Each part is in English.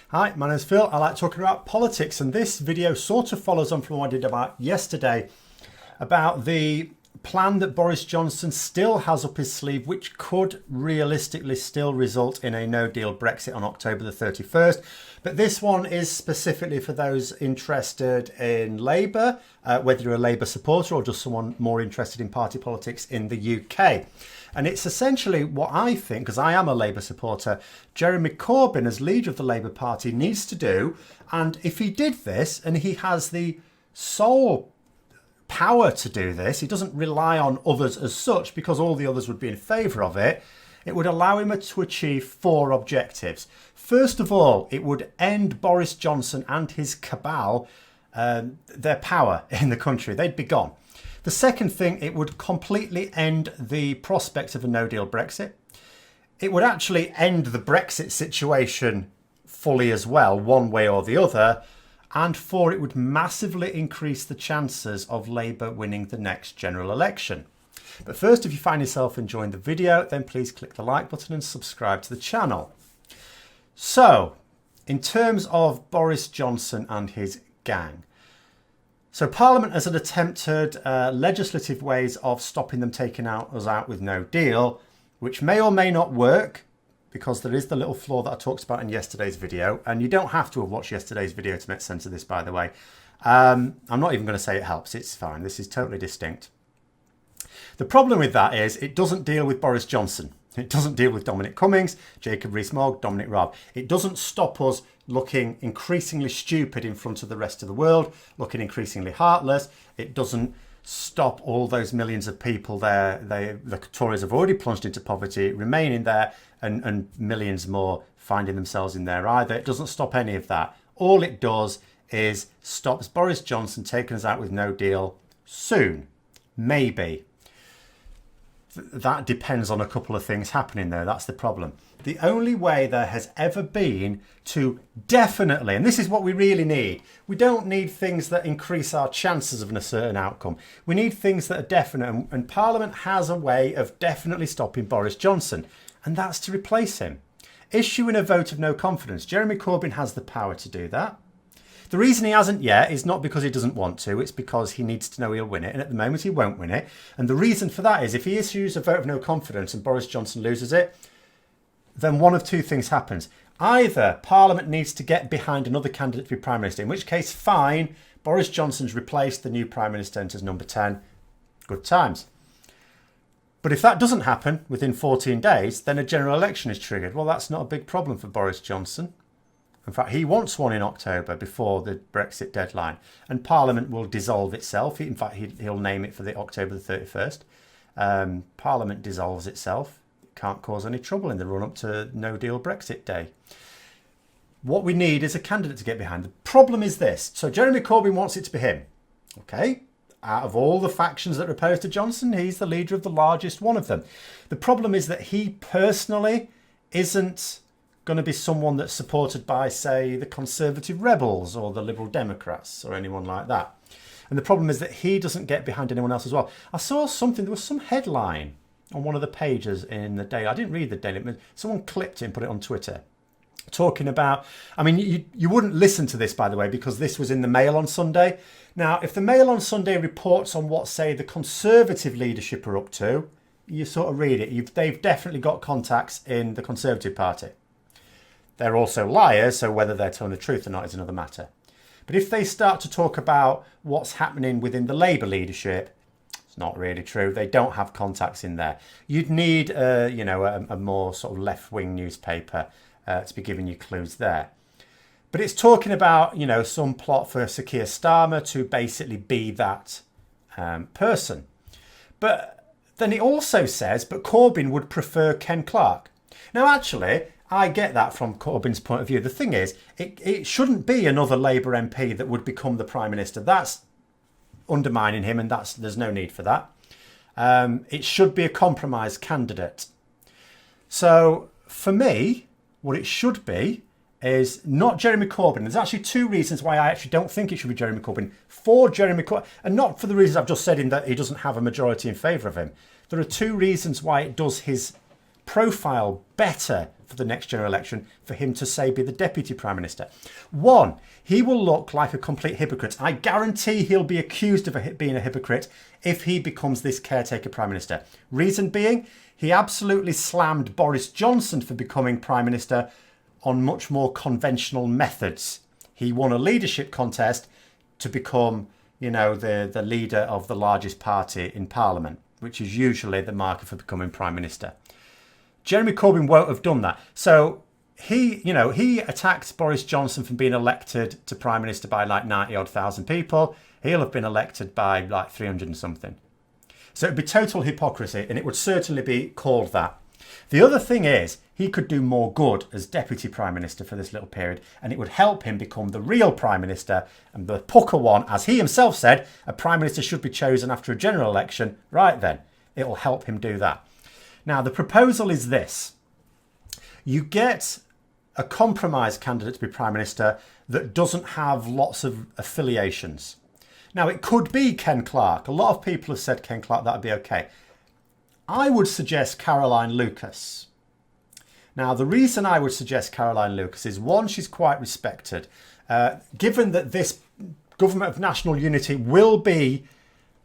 Hi, my name's Phil. I like talking about politics, and this video sort of follows on from what I did about yesterday about the plan that Boris Johnson still has up his sleeve, which could realistically still result in a no-deal Brexit on October the 31st. But this one is specifically for those interested in Labour, whether you're a Labour supporter or just someone more interested in party politics in the UK. And it's essentially what I think, because I am a Labour supporter, Jeremy Corbyn as leader of the Labour Party needs to do. And if he did this, and he has the sole power to do this, he doesn't rely on others as such because all the others would be in favour of it, it would allow him to achieve four objectives. First of all, it would end Boris Johnson and his cabal, their power in the country. They'd be gone. The second thing, it would completely end the prospects of a no-deal Brexit. It would actually end the Brexit situation fully as well, one way or the other. And four, it would massively increase the chances of Labour winning the next general election. But first, if you find yourself enjoying the video, then please click the like button and subscribe to the channel. So, in terms of Boris Johnson and his gang, so Parliament has attempted legislative ways of stopping them taking us out with no deal, which may or may not work, because there is the little flaw that I talked about in yesterday's video. And you don't have to have watched yesterday's video to make sense of this, by the way. I'm not even going to say it helps. It's fine. This is totally distinct. The problem with that is it doesn't deal with Boris Johnson. It doesn't deal with Dominic Cummings, Jacob Rees-Mogg, Dominic Raab. It doesn't stop us looking increasingly stupid in front of the rest of the world, looking increasingly heartless. It doesn't stop all those millions of people there. The Tories have already plunged into poverty, remaining there, and millions more finding themselves in there either. It doesn't stop any of that. All it does is stops Boris Johnson taking us out with no deal soon. Maybe. That depends on a couple of things happening there. That's the problem. The only way there has ever been to definitely, and this is what we really need, we don't need things that increase our chances of a certain outcome. We need things that are definite, and Parliament has a way of definitely stopping Boris Johnson, and that's to replace him. Issuing a vote of no confidence. Jeremy Corbyn has the power to do that. The reason he hasn't yet is not because he doesn't want to, it's because he needs to know he'll win it, and at the moment he won't win it. And the reason for that is if he issues a vote of no confidence and Boris Johnson loses it, then one of two things happens. Either Parliament needs to get behind another candidate to be Prime Minister, in which case, fine, Boris Johnson's replaced the new Prime Minister enters number 10. Good times. But if that doesn't happen within 14 days, then a general election is triggered. Well, that's not a big problem for Boris Johnson. In fact, he wants one in October before the Brexit deadline, and Parliament will dissolve itself. In fact, he'll name it for the October the 31st. Parliament dissolves itself. It can't cause any trouble in the run-up to no-deal Brexit day. What we need is a candidate to get behind. The problem is this. So Jeremy Corbyn wants it to be him. Okay? Out of all the factions that are opposed to Johnson, he's the leader of the largest one of them. The problem is that he personally isn't going to be someone that's supported by, say, the Conservative Rebels or the Liberal Democrats or anyone like that. And the problem is that he doesn't get behind anyone else as well. I saw something, there was some headline on one of the pages in the Daily. I didn't read the Daily, but someone clipped it and put it on Twitter. Talking about, I mean, you wouldn't listen to this, by the way, because this was in the Mail on Sunday. Now, if the Mail on Sunday reports on what, say, the Conservative leadership are up to, you sort of read it. They've definitely got contacts in the Conservative Party. They're also liars, so whether they're telling the truth or not is another matter. But if they start to talk about what's happening within the Labour leadership, it's not really true. They don't have contacts in there. You'd need, a more sort of left-wing newspaper to be giving you clues there. But it's talking about, some plot for Sir Keir Starmer to basically be that person. But then it also says, but Corbyn would prefer Ken Clarke. Now, actually, I get that from Corbyn's point of view. The thing is, it shouldn't be another Labour MP that would become the Prime Minister. That's undermining him, and there's no need for that. It should be a compromise candidate. So, for me, what it should be is not Jeremy Corbyn. There's actually two reasons why I actually don't think it should be Jeremy Corbyn. For Jeremy Corbyn, and not for the reasons I've just said in that he doesn't have a majority in favour of him. There are two reasons why it does his profile better for the next general election for him to, say, be the Deputy Prime Minister. One, he will look like a complete hypocrite. I guarantee he'll be accused of being a hypocrite if he becomes this caretaker Prime Minister. Reason being, he absolutely slammed Boris Johnson for becoming Prime Minister on much more conventional methods. He won a leadership contest to become, you know, the leader of the largest party in Parliament, which is usually the marker for becoming Prime Minister. Jeremy Corbyn won't have done that. So he attacked Boris Johnson from being elected to Prime Minister by like 90,000 people. He'll have been elected by like 300 and something. So it'd be total hypocrisy, and it would certainly be called that. The other thing is, he could do more good as Deputy Prime Minister for this little period, and it would help him become the real Prime Minister and the pucker one. As he himself said, a Prime Minister should be chosen after a general election. Right then, it will help him do that. Now, the proposal is this. You get a compromise candidate to be Prime Minister that doesn't have lots of affiliations. Now, it could be Ken Clarke. A lot of people have said Ken Clarke, that'd be okay. I would suggest Caroline Lucas. Now, the reason I would suggest Caroline Lucas is, one, she's quite respected. Given that this government of national unity will be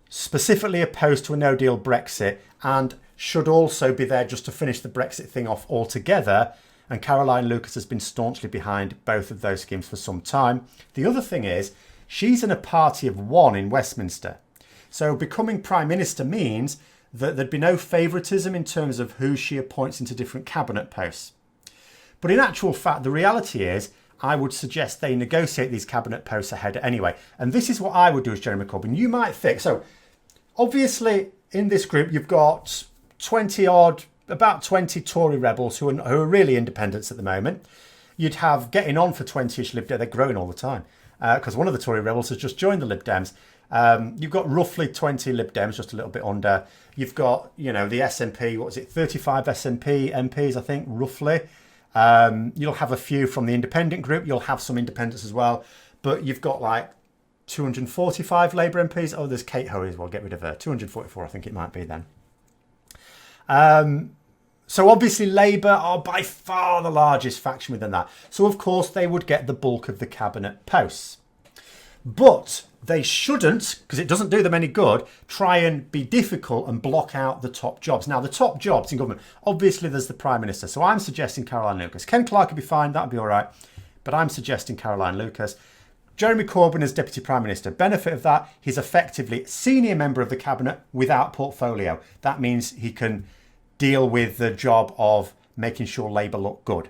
specifically opposed to a no-deal Brexit and should also be there just to finish the Brexit thing off altogether, and Caroline Lucas has been staunchly behind both of those schemes for some time. The other thing is, she's in a party of one in Westminster. So becoming Prime Minister means that there'd be no favouritism in terms of who she appoints into different cabinet posts. But in actual fact, the reality is, I would suggest they negotiate these cabinet posts ahead anyway. And this is what I would do as Jeremy Corbyn. You might think, so obviously in this group, you've got about 20 Tory rebels who are really independents at the moment. You'd have getting on for 20-ish Lib Dems. They're growing all the time because one of the Tory rebels has just joined the Lib Dems. You've got roughly 20 Lib Dems, just a little bit under. You've got, the SNP, what was it, 35 SNP MPs, I think, roughly. You'll have a few from the independent group. You'll have some independents as well. But you've got like 245 Labour MPs. Oh, there's Kate Hoey as well. Get rid of her. 244, I think it might be then. So obviously Labour are by far the largest faction within that. So of course they would get the bulk of the cabinet posts. But they shouldn't, because it doesn't do them any good, try and be difficult and block out the top jobs. Now, the top jobs in government, obviously there's the Prime Minister. So I'm suggesting Caroline Lucas. Ken Clarke would be fine, that'd be all right. But I'm suggesting Caroline Lucas. Jeremy Corbyn as Deputy Prime Minister. Benefit of that, he's effectively senior member of the cabinet without portfolio. That means he can deal with the job of making sure Labour look good.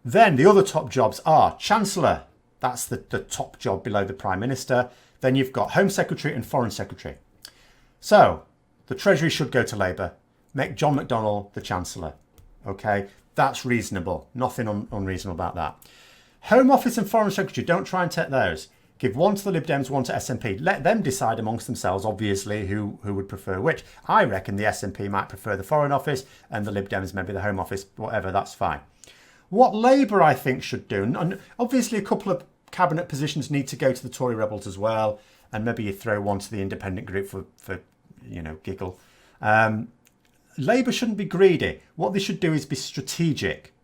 Then the other top jobs are Chancellor. That's the top job below the Prime Minister. Then you've got Home Secretary and Foreign Secretary. So the Treasury should go to Labour. Make John McDonnell the Chancellor. Okay, that's reasonable. Nothing unreasonable about that. Home Office and Foreign Secretary, don't try and take those. Give one to the Lib Dems, one to SNP. Let them decide amongst themselves, obviously, who would prefer which. I reckon the SNP might prefer the Foreign Office and the Lib Dems maybe the Home Office, whatever, that's fine. What Labour, I think, should do, and obviously a couple of cabinet positions need to go to the Tory rebels as well, and maybe you throw one to the independent group for giggle. Labour shouldn't be greedy. What they should do is be strategic.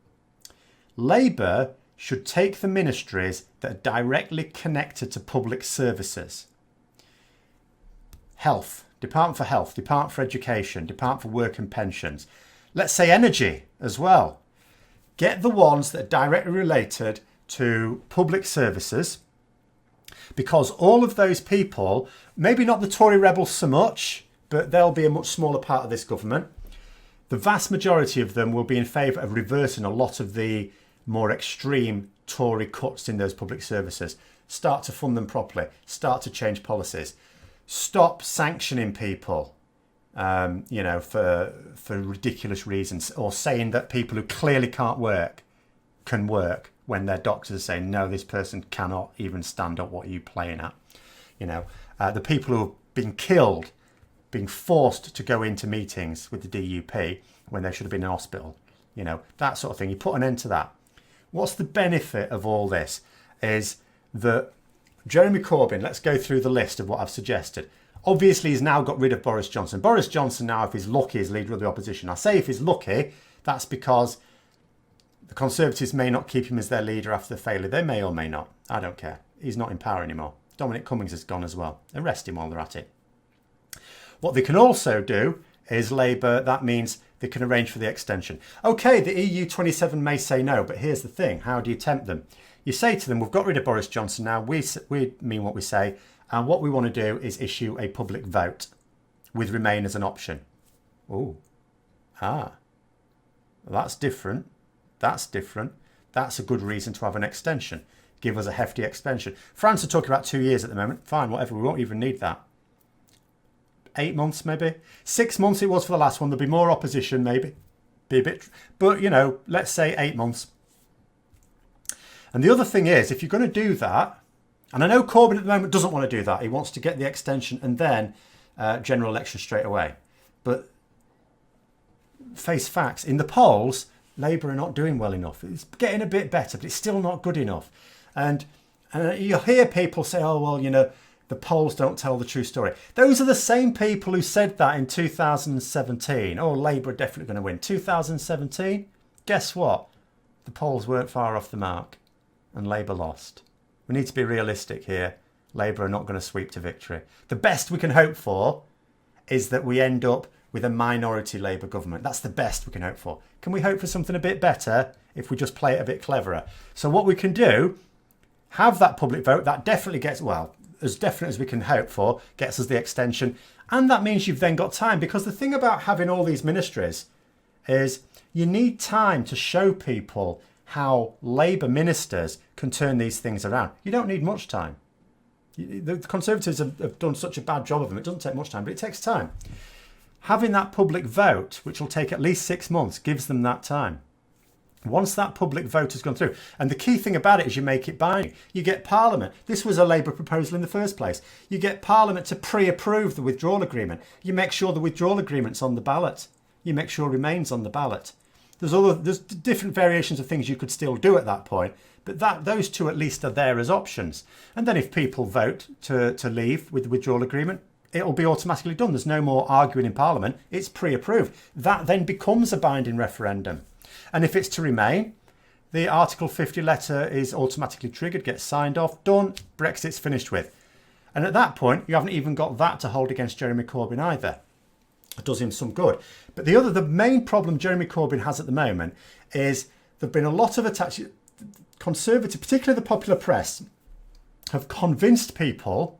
Labour should take the ministries that are directly connected to public services. Health, Department for Health, Department for Education, Department for Work and Pensions. Let's say energy as well. Get the ones that are directly related to public services, because all of those people, maybe not the Tory rebels so much, but they'll be a much smaller part of this government. The vast majority of them will be in favour of reversing a lot of the more extreme Tory cuts in those public services. Start to fund them properly. Start to change policies. Stop sanctioning people, for ridiculous reasons, or saying that people who clearly can't work can work when their doctors are saying, no, this person cannot even stand up. What are you playing at? The people who have been killed, being forced to go into meetings with the DUP when they should have been in hospital, that sort of thing. You put an end to that. What's the benefit of all this is that Jeremy Corbyn, let's go through the list of what I've suggested. Obviously, he's now got rid of Boris Johnson. Boris Johnson now, if he's lucky, is leader of the opposition. I say if he's lucky, that's because The Conservatives may not keep him as their leader after the failure. They may or may not. I don't care. He's not in power anymore. Dominic Cummings is gone as well. Arrest him while they're at it. What they can also do is Labour, that means they can arrange for the extension. OK, the EU 27 may say no, but here's the thing. How do you tempt them? You say to them, we've got rid of Boris Johnson now. We mean what we say. And what we want to do is issue a public vote with Remain as an option. Oh, that's different. That's different. That's a good reason to have an extension. Give us a hefty extension. France are talking about 2 years at the moment. Fine, whatever. We won't even need that. 8 months, maybe. 6 months it was for the last one. There'll be more opposition, maybe. Be a bit. But, you know, let's say 8 months. And the other thing is, if you're going to do that, and I know Corbyn at the moment doesn't want to do that. He wants to get the extension and then general election straight away. But face facts. In the polls, Labour are not doing well enough. It's getting a bit better, but it's still not good enough. And you'll hear people say, oh, well, you know, the polls don't tell the true story. Those are the same people who said that in 2017. Oh, Labour are definitely going to win. 2017, guess what? The polls weren't far off the mark and Labour lost. We need to be realistic here. Labour are not going to sweep to victory. The best we can hope for is that we end up with a minority Labour government. That's the best we can hope for. Can we hope for something a bit better if we just play it a bit cleverer? So what we can do, have that public vote. That definitely gets, well, as definite as we can hope for, gets us the extension. And that means you've then got time. Because the thing about having all these ministries is you need time to show people how Labour ministers can turn these things around. You don't need much time. The Conservatives have done such a bad job of them. It doesn't take much time, but it takes time. Having that public vote, which will take at least 6 months, gives them that time. Once that public vote has gone through, and the key thing about it is you make it binding. You get Parliament. This was a Labour proposal in the first place. You get Parliament to pre-approve the withdrawal agreement. You make sure the withdrawal agreement's on the ballot. You make sure Remain's on the ballot. There's different variations of things you could still do at that point, but those two at least are there as options. And then if people vote to leave with the withdrawal agreement, it'll be automatically done. There's no more arguing in Parliament. It's pre-approved. That then becomes a binding referendum. And if it's to Remain, the Article 50 letter is automatically triggered, gets signed off, done, Brexit's finished with. And at that point, you haven't even got that to hold against Jeremy Corbyn either. It does him some good. But the main problem Jeremy Corbyn has at the moment is there've been a lot of attacks. Conservative, particularly the popular press, have convinced people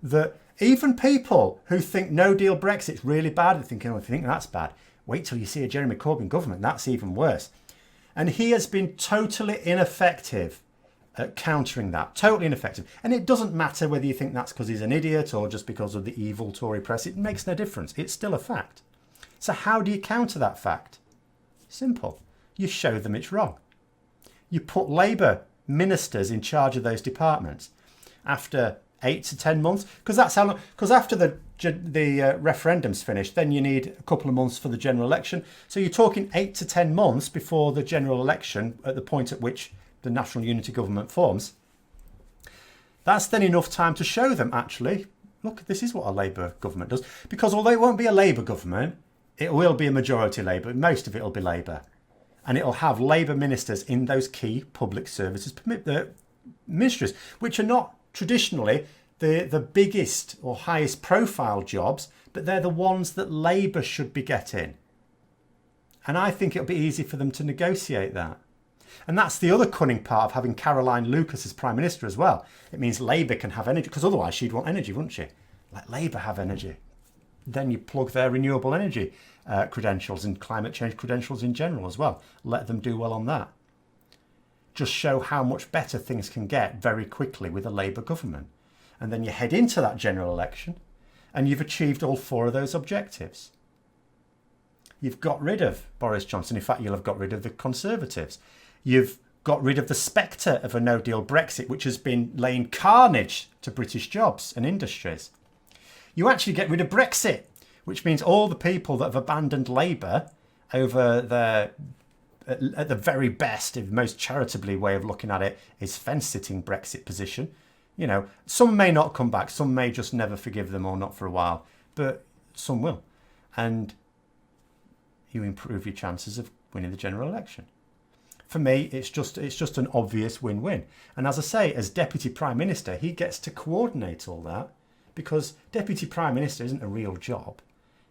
that even people who think no deal Brexit's really bad, they're thinking, oh, if you think that's bad, wait till you see a Jeremy Corbyn government, that's even worse. And he has been totally ineffective at countering that, totally ineffective. And it doesn't matter whether you think that's because he's an idiot or just because of the evil Tory press, it makes no difference. It's still a fact. So how do you counter that fact? Simple. You show them it's wrong. You put Labour ministers in charge of those departments after 8 to 10 months, because that's how long. Because after the referendum's finished, then you need a couple of months for the general election. So you're talking 8 to 10 months before the general election, at the point at which the National Unity Government forms. That's then enough time to show them, actually, look, this is what a Labour government does. Because although it won't be a Labour government, it will be a majority Labour. Most of it will be Labour. And it'll have Labour ministers in those key public services ministries, which are not traditionally the biggest or highest profile jobs, but they're the ones that Labour should be getting. And I think it'll be easy for them to negotiate that. And that's the other cunning part of having Caroline Lucas as Prime Minister as well. It means Labour can have energy, because otherwise she'd want energy, wouldn't she? Let Labour have energy. Then you plug their renewable energy credentials and climate change credentials in general as well. Let them do well on that. Just show how much better things can get very quickly with a Labour government. And then you head into that general election and you've achieved all four of those objectives. You've got rid of Boris Johnson. In fact, you'll have got rid of the Conservatives. You've got rid of the spectre of a no-deal Brexit, which has been laying carnage to British jobs and industries. You actually get rid of Brexit, which means all the people that have abandoned Labour over their, at the very best, if most charitably way of looking at it, is fence-sitting Brexit position. You know, some may not come back, some may just never forgive them or not for a while, but some will. And you improve your chances of winning the general election. For me, it's just an obvious win-win. And as I say, as Deputy Prime Minister, he gets to coordinate all that, because Deputy Prime Minister isn't a real job.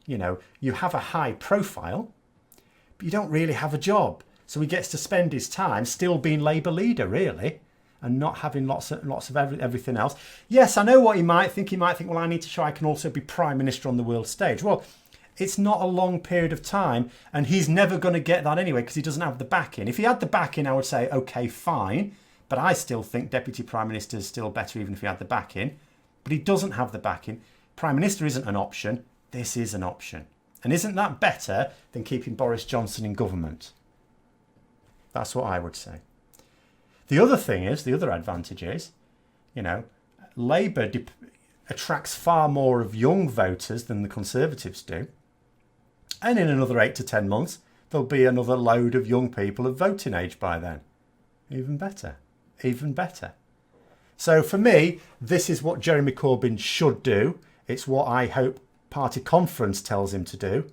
You know, you have a high profile, but you don't really have a job. So he gets to spend his time still being Labour leader, really, and not having lots of everything else. Yes, I know what he might think. He might think, well, I need to show I can also be Prime Minister on the world stage. Well, it's not a long period of time, and he's never going to get that anyway because he doesn't have the backing. If he had the backing, I would say, okay, fine. But I still think Deputy Prime Minister is still better even if he had the backing. But he doesn't have the backing. Prime Minister isn't an option. This is an option. And isn't that better than keeping Boris Johnson in government? That's what I would say. The other thing is, the other advantage is, you know, Labour attracts far more of young voters than the Conservatives do. And in another 8 to 10 months, there'll be another load of young people of voting age by then. Even better. Even better. So for me, this is what Jeremy Corbyn should do. It's what I hope party conference tells him to do.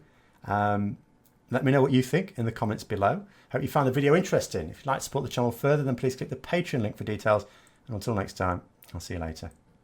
Let me know what you think in the comments below. Hope you found the video interesting. If you'd like to support the channel further, then please click the Patreon link for details. And until next time, I'll see you later.